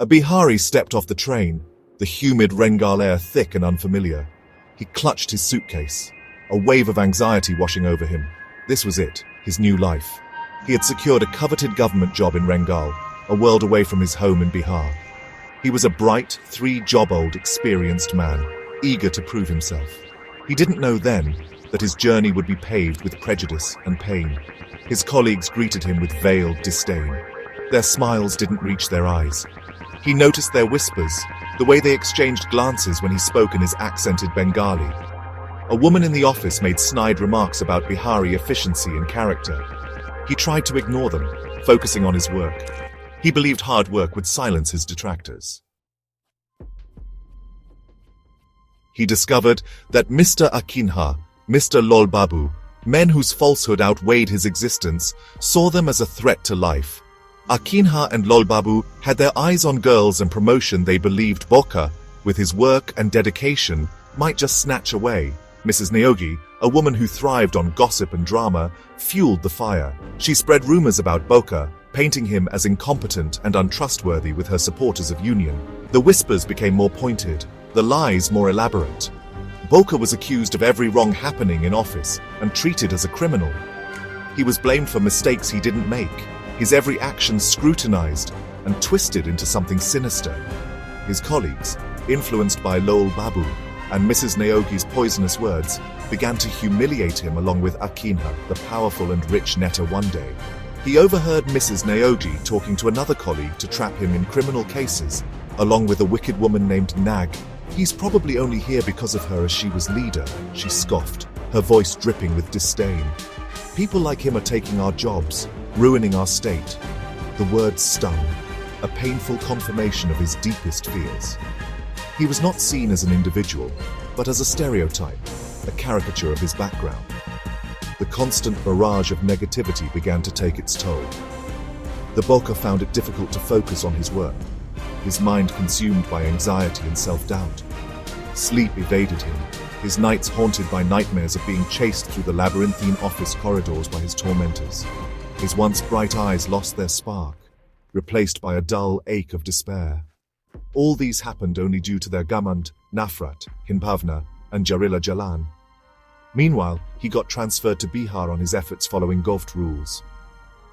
A Bihari stepped off the train, the humid Rengal air thick and unfamiliar. He clutched his suitcase, a wave of anxiety washing over him. This was it, his new life. He had secured a coveted government job in Rengal, a world away from his home in Bihar. He was a bright, three-job-old, experienced man, eager to prove himself. He didn't know then that his journey would be paved with prejudice and pain. His colleagues greeted him with veiled disdain. Their smiles didn't reach their eyes. He noticed their whispers, the way they exchanged glances when he spoke in his accented Bengali. A woman in the office made snide remarks about Bihari efficiency and character. He tried to ignore them, focusing on his work. He believed hard work would silence his detractors. He discovered that Mr. Akinha, Mr. Lol Babu, men whose falsehood outweighed his existence, saw them as a threat to life. Akinha and Lol Babu had their eyes on girls and promotion they believed Boka, with his work and dedication, might just snatch away. Mrs. Naogi, a woman who thrived on gossip and drama, fueled the fire. She spread rumors about Boka, painting him as incompetent and untrustworthy with her supporters of union. The whispers became more pointed, the lies more elaborate. Boka was accused of every wrong happening in office and treated as a criminal. He was blamed for mistakes he didn't make, his every action scrutinized and twisted into something sinister. His colleagues, influenced by Lol Babu and Mrs. Naogi's poisonous words, began to humiliate him along with Akinha, the powerful and rich Netta one day. He overheard Mrs. Naogi talking to another colleague to trap him in criminal cases, along with a wicked woman named Nag. He's probably only here because of her as she was leader, she scoffed, her voice dripping with disdain. People like him are taking our jobs, ruining our state. The words stung, a painful confirmation of his deepest fears. He was not seen as an individual, but as a stereotype, a caricature of his background. The constant barrage of negativity began to take its toll. The Boka found it difficult to focus on his work, his mind consumed by anxiety and self-doubt. Sleep evaded him, his nights haunted by nightmares of being chased through the labyrinthine office corridors by his tormentors. His once bright eyes lost their spark, replaced by a dull ache of despair. All these happened only due to their Gamand, Nafrat, Hinbhavna, and Jarila Jalan. Meanwhile, he got transferred to Bihar on his efforts following Govt rules.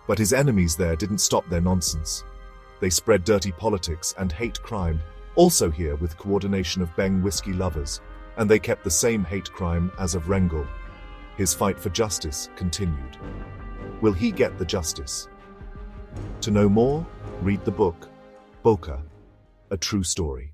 But his enemies there didn't stop their nonsense. They spread dirty politics and hate crime, also here with coordination of Beng whiskey lovers, and they kept the same hate crime as of Rengal. His fight for justice continued. Will he get the justice? To know more, read the book, Boka, A True Story.